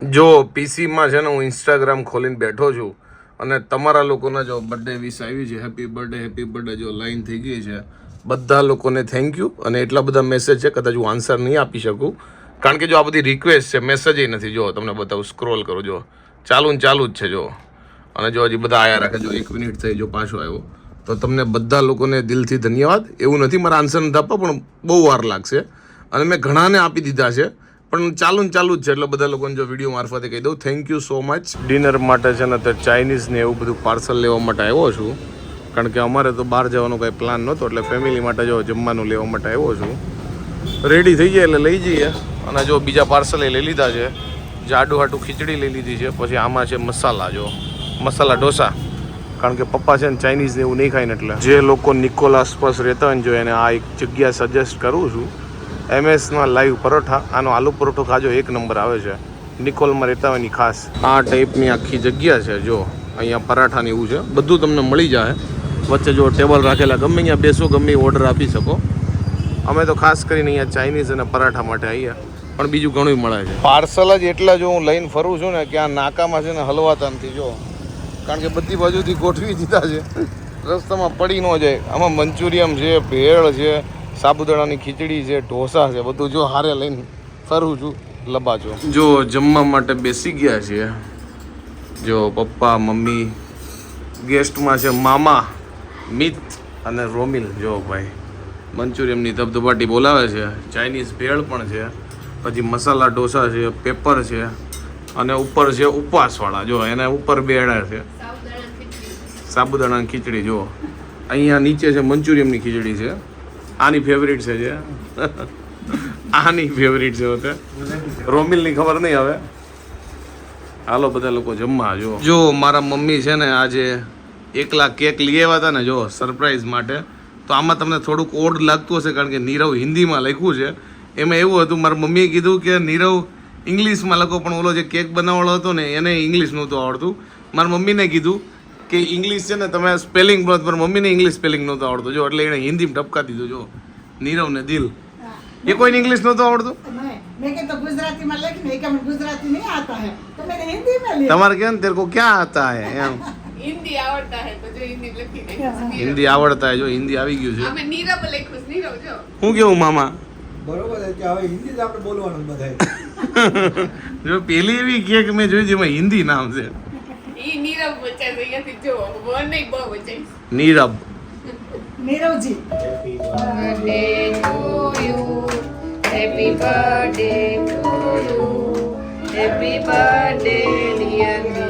જો પીસીમાં છે ને હું ઇન્સ્ટાગ્રામ ખોલીને બેઠો છું અને તમારા લોકોના જો બર્થડે વિશ આવી છે, હેપી બર્થડે જો લાઈન થઈ ગઈ છે, બધા લોકોને થેન્ક યુ. અને એટલા બધા મેસેજ છે, કદાચ હું આન્સર નહીં આપી શકું કારણ કે જો આ બધી રિક્વેસ્ટ છે, મેસેજ નથી. જો તમને બતાવું, સ્ક્રોલ કરો, જો ચાલુ જ છે જો. અને જો હજી બધા આયા રાખે, જો 1 મિનિટ થઈ જો પાછો આવ્યો. તો તમને બધા લોકોને દિલથી ધન્યવાદ. એવું નથી મારા આન્સર નથી આપવા, પણ બહુ વાર લાગશે અને મેં ઘણાને આપી દીધા છે, પણ ચાલુ જ છે. એટલે બધા લોકોને જો વિડીયો મારફતે કહી દઉં, thank you so much. Dinner માટે છે ને તો ચાઇનીઝ ને એવું બધું પાર્સલ લેવા માટે આવ્યો છું, કારણ કે અમારે તો બહાર જવાનો કંઈ પ્લાન નહોતો, એટલે ફેમિલી માટે જો જમવાનું લેવા માટે આવ્યો છું. રેડી થઈ જાય એટલે લઈ જઈએ. અને જો બીજા પાર્સલ લઈ લીધા છે, જાડું ખીચડી લઈ લીધી છે, પછી આમાં છે મસાલા, જો મસાલા ઢોસા, કારણ કે પપ્પા છે ને ચાઇનીઝ ને એવું નહીં ખાય ને. એટલે જે લોકો નિકોલ આસપાસ રહેતા હોય ને, જો એને આ એક જગ્યા સજેસ્ટ કરું છું, એમએસમાં લાઈવ પરોઠા. આનો આલુ પરોઠો ખાજો, 1 નંબર આવે છે. નિકોલમાં રહેતા હોય ની ખાસ આ ટાઈપની આખી જગ્યા છે. જો અહીંયા પરાઠા ને એવું છે, બધું તમને મળી જાય. વચ્ચે જો ટેબલ રાખેલા, ગમે અહીંયા બેસો, ગમે ઓર્ડર આપી શકો. અમે તો ખાસ કરીને અહીંયા ચાઇનીઝ અને પરાઠા માટે આવીએ, પણ બીજું ઘણું મળે છે. પાર્સલ જ એટલા જો હું લઈને ફરું છું ને કે આ નાકામાં છે ને હલવાતા નથી, જો કારણ કે બધી બાજુથી ગોઠવી દીધા છે, રસ્તામાં પડી ન જાય. આમાં મંચુરિયમ છે, ભેળ છે, સાબુદાણાની ખીચડી છે, ઢોસા છે, બધું જો હારે લઈને ફરું છું લબાચો. જો જમવા માટે બેસી ગયા છીએ. જો પપ્પા મમ્મી, ગેસ્ટમાં છે મામા મિત અને રોમિલ. જો ભાઈ મંચુરિયમની ધબધબાટી બોલાવે છે, ચાઇનીઝ ભેળ પણ છે, પછી મસાલા ઢોસા છે, પેપર છે, અને ઉપર છે ઉપવાસવાળા. જો એને ઉપર બેડા છે સાબુદાણાની ખીચડી. જો અહીંયા નીચે છે મંચુરિયમની ખીચડી છે, આની ફેવરિટ છે જે આની ફેવરિટ છે હોતે રોમિલની ખબર નહીં હવે. હાલો બધા લોકો જમવા. જો મારા મમ્મી છે ને આજે 1 લાખ કેક લઈ આવ્યા હતા ને, જો સરપ્રાઈઝ માટે. તો આમાં તમને થોડુંક ઓડ લાગતું હશે, કારણ કે નીરવ હિન્દીમાં લખ્યું છે. એમાં એવું હતું, મારા મમ્મીએ કીધું કે નીરવ ઇંગ્લિશમાં લખો, પણ ઓલો જે કેક બનાવવાળો હતો ને એને ઇંગ્લિશ નહોતું આવડતું. મારા મમ્મીને કીધું કે ઇંગ્લિશ છે ને તમે સ્પેલિંગ બોલો, પણ મમ્મીને ઇંગ્લિશ સ્પેલિંગ નહોતું આવડતું. જો એટલે એણે હિન્દીમાં ટપકા દીધું. જો નીરવ ને દિલ, એ કોઈને ઇંગ્લિશ નહોતું આવડતું. તમારે કેમ તેરે કો ક્યાં આતા હે એમ? हिंदी आवड़ता है तो जो हिंदी लखी नहीं હિન્દી આવડતા હે. જો હિન્દી આવી ગયું છે. हमें नीरव लखुस नीरव जो હું કેવું મામા? બરોબર છે કે હવે હિન્દી જ આપણે બોલવાનું બધાય. જો પેલી એવી કેક મેં જોઈ જેમાં હિન્દી નામ છે, ई नीरव बच्चा से यहाँ से जो वो नहीं बहु बच्चा નીરવ. નીરવજી birthday to you happy birthday to you happy birthday dear me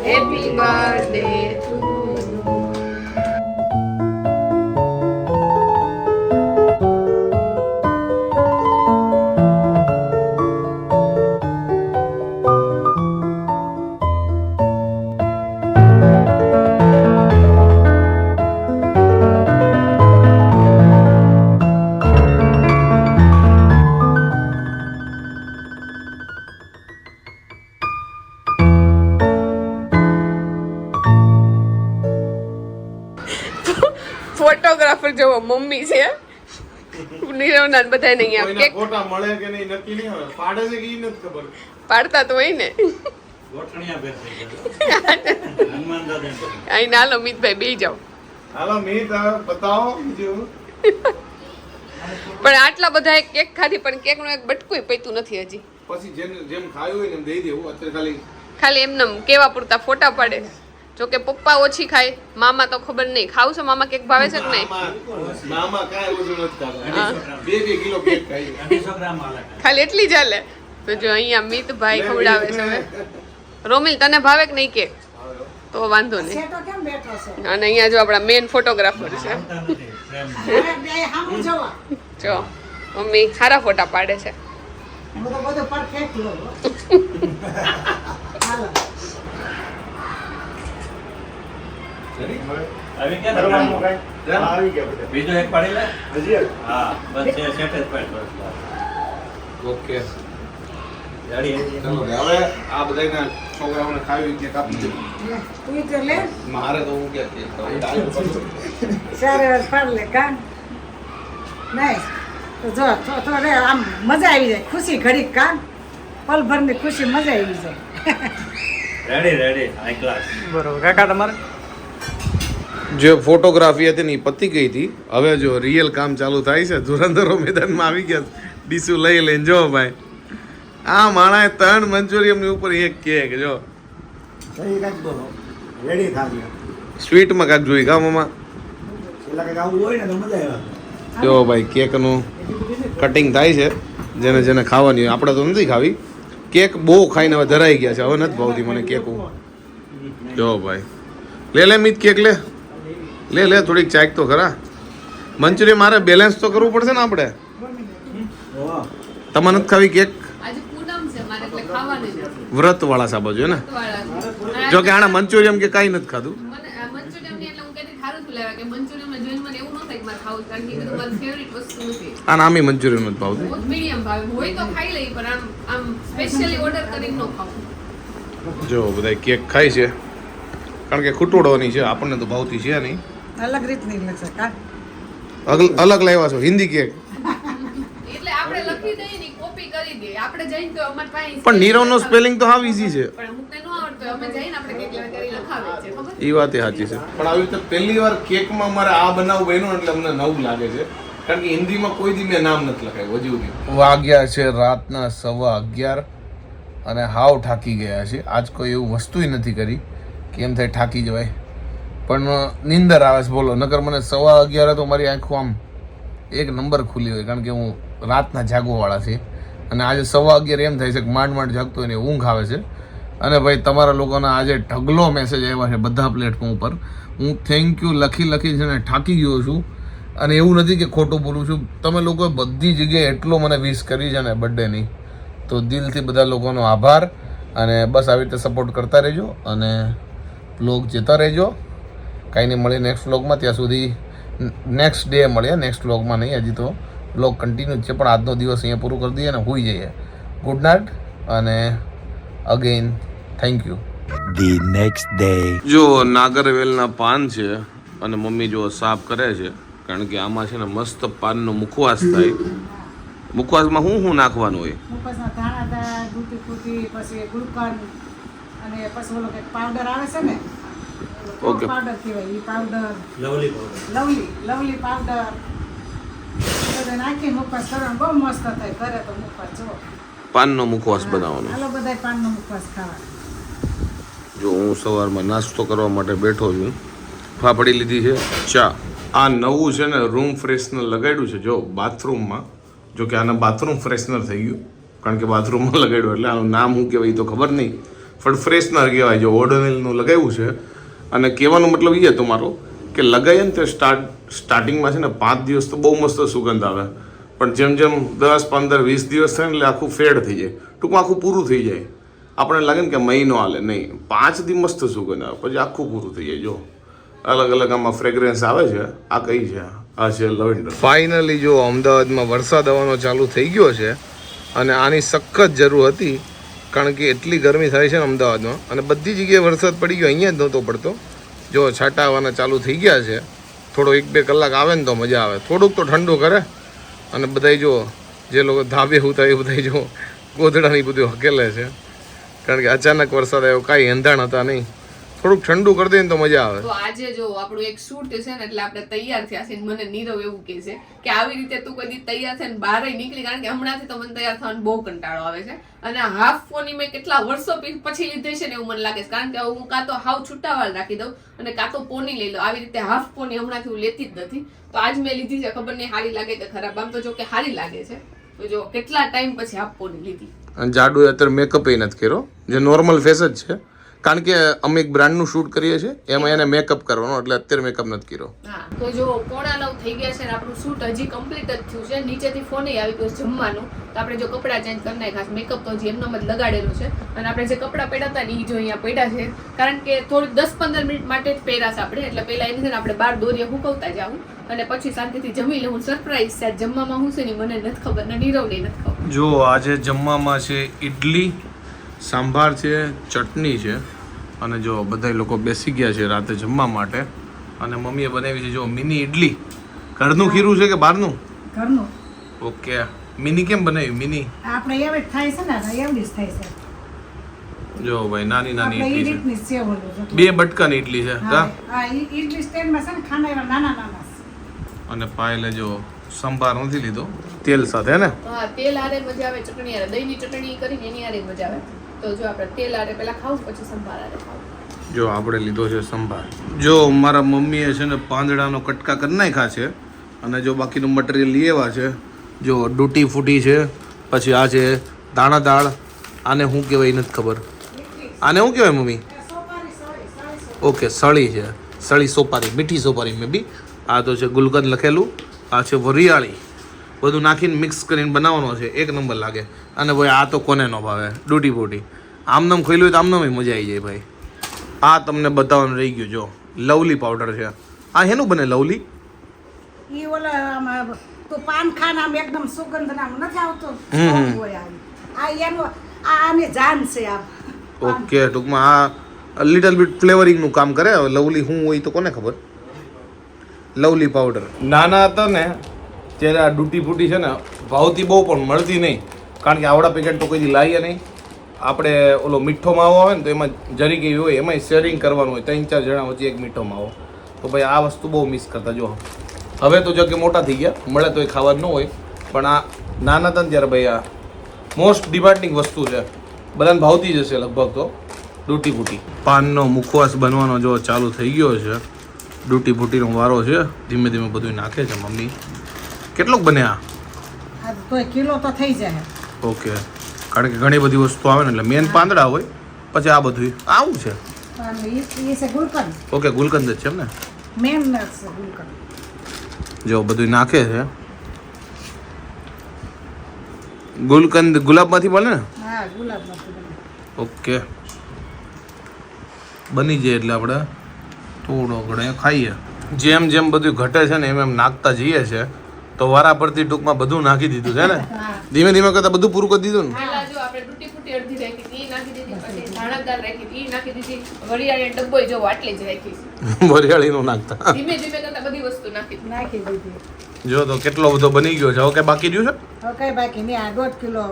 happy birthday to photographer જેવો મમ્મી છે નીરવના બધા ને અહીંયા કેક ફોટા મળે કે નહીં નક્કી નહીં આવે. પાડે છે કે ઈ નથી ખબર. પાડતા તો હોય ને. ગોઠણિયા બેસે હનુમાન દાદા અહીં નાલો મિતભાઈ બેહી જાઓ. હાલો મીત હવે બતાવો બીજું. પણ આટલા બધા કેક ખાધી, પણ કેક નું એક બટકું પૈતું નથી હજી. પછી જેમ ખાયું હોય ને એમ દઈ દેવું. અત્યારે ખાલી એમને કેવા પૂરતા ફોટા પાડે. જો કે પપ્પા ઓછી ખાય, મામા તો ખબર નહીં. ખાવ છો મામા કેક ભાવે છે કે નહીં? મામા કાંઈ ઓછું નથી ખાતા. 2 કિલો કેક ખાઈ. 200 ગ્રામ આલે ખાલી એટલી જ હાલે. તો જો અહીંયા મિતભાઈ ખવડાવે છે હવે. રોમિલ તને ભાવે કે નહીં કેક? તો વાંધો નહીં. સેટો કેમ બેઠો છે અને અહીંયા જો આપણા મેન ફોટોગ્રાફર છે. નથી પ્રેમ હવે બે હામું જોવા જો મમ્મી સારા ફોટા પાડે છે. બધું પરફેક્ટ લો હાલો આવી ગયા આવી ગયા. બીજો એક પાડી લે હજી હા બસ છે સેટ જ પાડ બસ ઓકે. ગાડી ચલો હવે આ બધાના છોકરાઓને ખાવી કે કાપી દે. તું તો લે મારે તો હું કે સારે પાડ લે કા નહીં તો જો થોડે આમ મજા આવી જાય, ખુશી ઘડીક કામ પલભરની ખુશી મજા આવી જાય. Ready high class. બરોબર કાકા તમારે જે ફોટોગ્રાફી હતી ને એ પતી ગઈ હતી. હવે જો રિયલ કામ ચાલુ થાય છે. ધુરંધરો મેદાનમાં આવી ગયા. ડીસુ લઈ લઈને જો ભાઈ આ માણાએ 3 મંચુરિયમ ની ઉપર એક કેક જો સહી કાંઈક બોલો રેડી થાજો સ્વીટમાં કાંક જોઈ કા મમ્મા છેલ્લા કંઈક આવું હોય ને તો મજા આવે. જો ભાઈ કેકનું કટિંગ થાય છે. જેને જેને ખાવાની હોય. આપણે તો નથી ખાવી. કેક બહુ ખાઈને હવે ધરાઈ ગયા છે. હવે નથી ભાવતી મને કેક. જો ભાઈ લે મીત કેક લે થોડીક ચાક તો ખરા. મંચુરિયન મારે બેલેન્સ તો કરવું પડશે ને આપણે. વાહ. તમારે નથી ખાવી કેક? આજે પૂનમ છે મારે એટલે ખાવાની નથી. વ્રત વાળા સાબો છે ને. વાળા. જો કે આને મંચુરિયમ કે કાંઈ નથી ખાધું. મને આ મંચુરિયમ ની એટલે હું કહેતી ખારું તું લેવા કે મંચુરિયમ માં જોઈને મને એવું ન થાય કે મારે ખાવું છે. કારણ કે એ બધું મારી ફેવરિટ વસ્તુ નથી. આને આમે મંચુરિયમ નથી ભાવતું. બહુ મીડિયમ ભાવે હોય તો ખાઈ લઈ પણ આમ સ્પેશિયલી ઓર્ડર કરીને ન ખાવું. જો બધા કેક ખાય છે કારણ કે ખૂટોડવાની છે. આપણને તો ભાવતી છે નહીં. અલગ રીતની લખશે કા અલગ લાવ્યા છો હિન્દી કેક. એટલે આપણે લખી દઈએ ને કોપી કરી દઈએ. આપણે જઈને તો અમાર પાસે પણ નીરવનો સ્પેલિંગ તો હાવ ઈઝી છે. પણ અમુકને ન આવડતું હોય. અમે જઈને આપણે કેક લેવા ત્યારે લખાવે છે ખબર. એ વાત એ સાચી છે. પણ આવી રીતે પહેલી વાર કેકમાં મારે આ બનાવ બન્યો એટલે અમને નવું લાગે છે. કારણ કે હિન્દીમાં કોઈ દી મેં નામ નથી લખાયું હજુ સુધી. વાગ્યા છે રાતના 11:15 અને હાવ થાકી ગયા છે. આજ કોઈ એવું વસ્તુ નથી કરી કે એમ થાય થાકી જવાય. પણ નીંદર આવે છે બોલો. નકર મને 11:15 તો મારી આંખો આમ એક નંબર ખુલી હોય. કારણ કે હું રાતના જાગવાવાળા છે. અને આજે 11:15 એમ થાય છે કે માંડ જાગતો હોય ને ઊંઘ આવે છે. અને ભાઈ તમારા લોકોના આજે ઢગલો મેસેજ આવ્યા છે બધા પ્લેટફોર્મ ઉપર. હું થેન્ક યુ લખી છે ને થાકી ગયો છું. અને એવું નથી કે ખોટું બોલું છું. તમે લોકોએ બધી જગ્યાએ એટલો મને વિશ કરી છે ને બર્થડેની. તો દિલથી બધા લોકોનો આભાર. અને બસ આવી રીતે સપોર્ટ કરતા રહેજો. અને વ્લોગ જોતા રહેજો. કાંઈ નહીં મળે નેક્સ્ટ વ્લોગમાં. ત્યાં સુધી નેક્સ્ટ ડે મળીએ. નેક્સ્ટ વ્લોગમાં નહીં. હજી તો વ્લોગ કન્ટિન્યુ જ છે. પણ આજનો દિવસ અહીંયા પૂરું કરી દઈએ અને હોઈ જઈએ. ગુડ નાઇટ અને again thank you. The next day. જો નાગરવેલના પાન છે અને મમ્મી જો સાફ કરે છે. કારણ કે આમાં છે ને મસ્ત પાનનો મુખવાસ થાય. મુખવાસમાં શું નાખવાનું હોય? ઉપરના ધાણા દૂધી ફૂટી પછી ગુલકંદ અને પછી ઓલો કંઈક પાવડર આવે છે ને ઓકે. પાવડર કહેવાય એ powder lovely powder. Lovely powder બધું નાખીને ઉપવાસ કરવાનો બહુ મસ્ત થાય. કરે તો ઉપવાસ જો પાનનો મુખવાસ બનાવવાનો. હાલો બધા પાનનો ઉપવાસ ખાવા. જો હું સવારમાં નાસ્તો કરવા માટે બેઠો છું. ફાફડી લીધી છે, ચા. આ નવું છે ને રૂમ ફ્રેશનર લગાડ્યું છે જો બાથરૂમમાં. જો કે આને બાથરૂમ ફ્રેશનર થઈ ગયું. કારણ કે બાથરૂમમાં લગાડ્યું એટલે આનું નામ શું કહેવાય એ તો ખબર નહીં. પણ ફ્રેશનર કહેવાય. જો ઓડોનિલનું લગાવ્યું છે. અને કહેવાનો મતલબ એ હતો મારો કે લગાવીએ ને તે સ્ટાર્ટિંગમાં છે ને 5 દિવસ તો બહુ મસ્ત સુગંધ આવે. પણ જેમ જેમ 10, 15, 20 દિવસ થાય ને એટલે આખું ફેડ થઈ જાય. ટૂંકમાં આખું પૂરું થઈ જાય. આપણે લાગે ને કે મહિનો હાલે નહીં. 5 દી મસ્ત સુગંધ આવે પછી આખું પૂરું થઈ જાય. જો અલગ અલગ આમાં ફ્રેગ્રન્સ આવે છે. આ કઈ છે? આ છે લવેન્ડર. ફાઇનલી જો અમદાવાદમાં વરસાદ આવવાનો ચાલુ થઈ ગયો છે. અને આની સખત જરૂર હતી. કારણ કે એટલી ગરમી થાય છે ને અમદાવાદમાં. અને બધી જગ્યાએ વરસાદ પડી ગયો. અહીંયા જ નહોતો પડતો. જો છાંટા આવવાના ચાલુ થઈ ગયા છે. થોડો 1-2 કલાક આવે ને તો મજા આવે. થોડુંક તો ઠંડુ કરે. અને બધાય જો જે લોકો ધાબે હોતા એ બધાય જો ગોદડાની બધું હકેલે છે. કારણ કે અચાનક વરસાદ આવ્યો. કાંઈ એંધાણ હતા નહીં. થોડુંક ઠંડુ કરી દે ને તો મજા આવે. તો આજે જો આપણું એક શૂટ છે ને એટલે આપણે તૈયાર થયા છે. મને નીરવ એવું કહે છે કે આવી રીતે તું કદી તૈયાર થઈને બહાર નીકળી. કારણ કે હમણાંથી તો મને તૈયાર થવાનો બહુ કંટાળો આવે છે. અને હાફ પોની મેં કેટલા વર્ષો પછી લીધી છે ને એવું મને લાગે છે. કારણ કે હું કાં તો હાવ છૂટાવાળ રાખી દઉં અને કાં તો પોની લઈ લઉં. આવી રીતે હાફ પોની હમણાંથી હું લેતી જ નથી. તો આજ મેં લીધી છે. ખબર નહીં સારી લાગે કે ખરાબ. આમ તો જો કે સારી લાગે છે. તો જો કેટલા ટાઈમ પછી હાફ પોની લીધી. અને જાડુ અત્યારે મેકઅપ એ નથી કર્યો. જે નોર્મલ ફેસ જ છે. કારણ કે અમે એક બ્રાન્ડનું શૂટ કરીએ છીએ. એમાં એને મેકઅપ કરવાનો. એટલે અત્યારે મેકઅપ નથી કર્યો. હા તો જો 9:15 થઈ ગયા છે ને આપણું શૂટ હજી કમ્પ્લીટ જ થયું છે. નીચેથી ફોન આવી ગયો જમવાનું. તો આપણે જો કપડાં ચેન્જ કરી નાખ્યા. મેકઅપ તો હજી એમનામ જ લગાડેલું છે. અને આપણે જે કપડાં પહેર્યા હતા ને એ જો અહીંયા પડ્યા છે. કારણ કે થોડીક 10-15 મિનિટ માટે જ પહેર્યા છે આપણે. એટલે પહેલા એને છે ને આપણે બહાર દોરીએ હુકવતા જાવું અને પછી શાંતિથી જમી લેવું. સરપ્રાઈઝ છે જમવામાં હું છે ને મને નથી ખબર ને નીરવને નથી ખબર. જો આજે જમવામાં છે ઇડલી, સાંભાર છે, ચટણી છે. અને જો બધા લોકો બેસી ગયા છે રાતે જમવા માટે. અને મમ્મીએ બનાવી છે જો મિની ઇડલી. ઘરનું ખીરું છે કે બહારનું? ઘરનું. ઓકે. મિની કેમ બનાવી મિની? આપણે એવી જ થાય છે ને એવડી જ થાય છે જો ભાઈ નાની નાની આપણે ઈ ઇડલી છે. રીતની જ સેવ ઓલું છે. બે બટકાની ઇડલી છે હા કા? હા ઈડલી સ્ટેન્ડમાં છે ને ખાના એવા નાના નાના છે. અને પાયલે જો સંભાર નથી લીધો તેલ સાથે ને. હા તેલ આરે મજા આવે, ચટણી આરે, દહીંની ચટણી કરીને એની આરે મજા આવે. તો જો આપણે તેલ આરે પહેલા ખાવું પછી સંભાર આરે ખાવું. જો આપણે લીધો છે સંભાર. જો મારા મમ્મીએ છે ને પાંદડાનો કટકા કરી નાખ્યા છે અને જો બાકીનું મટીરિયલ લઈ આવ્યા છે. જો ડૂટી ફૂટી છે, પછી આ છે દાણા દાળ. આને શું કહેવાય નથી ખબર. આને શું કહેવાય મમ્મી? ઓકે સળી છે, સળી સોપારી, મીઠી સોપારી મે બી. આ તો છે ગુલકંદ લખેલું, આ છે વરિયાળી. બધું નાખીને મિક્સ કરીને બનાવવાનો છે, એક નંબર લાગે. અને ભાઈ આ તો કોને ન ભાવે, ડૂટી ફૂટી. આમનામ ખોઈ લો તો આમનામ મજા આવી જાય ભાઈ. આ તમને બતાવવાનું રહી ગયું. જો લવલી પાવડર છે. આ હેનું બને લવલી? ઈ ઓલા આમાં તો પાન ખાન આમ એકદમ સુગંધ નામ નથી આવતો હમ. સોંગ હોય આ એનો આની જાન છે આ ઓકે, ટૂંકમાં આ લિટલ બીટ ફ્લેવરિંગનું કામ કરે. હવે લવલી શું હોય તો કોને ખબર. લવલી પાવડર નાના હતા ને ત્યારે આ ડૂટી ફૂટી છે ને ભાવતી બહુ પણ મળતી નહીં, કારણ કે આવડા પેકેટ તો કોઈ દી લાવીએ નહીં. આપણે ઓલો મીઠો માવો આવે ને તો એમાં જરી ગઈ હોય, એમાંય શેરિંગ કરવાનું હોય, 3-4 જણા વચ્ચે એક મીઠો માવો. તો ભાઈ આ વસ્તુ બહુ મિસ કરતા. જો હવે તો જો કે મોટા થઈ ગયા, મળે તો એ ખાવાનું ન હોય, પણ આ નાના હતા ને ત્યારે ભાઈ આ મોસ્ટ ડિમાન્ડિંગ વસ્તુ છે. બધાને ભાવતી જશે લગભગ તો ડૂટી ફૂટી. પાનનો મુખવાસ બનવાનો જો ચાલુ થઈ ગયો છે. ડૂટી ફૂટીનો વારો છે. ધીમે ધીમે બધું નાખે છે મમ્મી. કેટલોક બને આ? આ તોય કિલો તો થઈ જાય ઓકે, કારણ કે ઘણી બધી વસ્તુ આવે ને એટલે મેન પાંદડા હોય, પછી આ બધું આવું છે. અને ઈ છે ગુલકંદ ઓકે, ગુલકંદ જ છે એમ ને. મેન નટ છે ગુલકંદ જો બધું નાખે છે. ગુલકંદ ગુલાબમાંથી બને ને? હા ગુલાબમાંથી બને. ઓકે, બની જાય એટલે આપણે થોડો ઘણો ખાઈએ. જેમ જેમ બધું ઘટે છે ને એમ એમ નાખતા જઈએ છે. તો વારા પરથી ટૂંકમાં બધું નાખી દીધું છે ને. હા ધીમે ધીમે કરતા બધું પૂરું કરી દીધું ને. પહેલા જો આપણે તૂટી ફૂટી અડધી રાખી હતી, ઈ નાખી દીધી, પછી દાણાદાર રાખી હતી, ઈ નાખી દીધી, વરિયાળી ડબ્બોય જો આટલી જ રાખી છે. વરિયાળીનું નાખતા. ધીમે ધીમે કરતા બધી વસ્તુ નાખી દીધી. નાખી દીધી જો તો કેટલો બધો બની ગયો છે. હવે કઈ બાકી રહ્યું છે? હવે કઈ બાકી નહીં આ 1.5 કિલો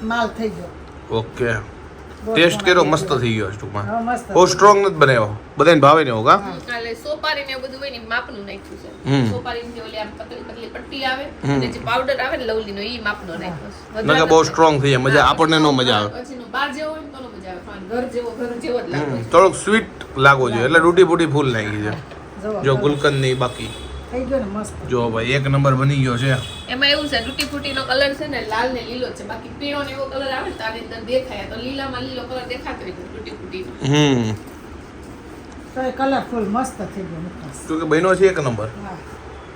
માલ થઈ ગયો. ઓકે, 1.5 ટેસ્ટ કર્યો કિલો મસ્ત થઈ ગયો છે ટૂંકમાં. હવે મસ્ત બહુ સ્ટ્રોંગ નથી બનાવ્યો, બધાને ભાવે ને હોગા. કાલે સોપારી ને એવું બધું હોય ને ઈ માપનું નાખ્યું છે. હમ. સોપારીની જે ઓલી આમ પતલી પતલી પટ્ટી આવે હમ. અને જે પાવડર આવે ને લવલીનો ઈ માપનો નાખ્યો છે. નકર બહુ સ્ટ્રોંગ થઈ જાય, મજા આપણને નો મજા આવે. પછીનો બાર જેવો હોય ને તો નો મજા આવે ખાવાની. ઘર જેવો જ લાગે છે. થોડોક સ્વીટ લાગવો જોઈએ એટલે ડૂટી ફૂટી ફૂલ નાખી છે. જુઓ, જો ગુલકંદ નહીં બાકી. થઈ ગયો ને મસ્ત જો ભાઈ એક નંબર બની ગયો છે. એમાં એવું છે તૂટી ફૂટીનો કલર છે ને લાલ ને લીલો છે. બાકી પીળો ને એવો કલર આવે ને તો આની અંદર દેખાય. તો લીલામાં લીલો કલર દેખાતો હોય છે તૂટી ફૂટીનો. હમ તો એ કલરફુલ મસ્ત થઈ ગયો મુખવાસ. તો કે બન્યો છે એક નંબર. હા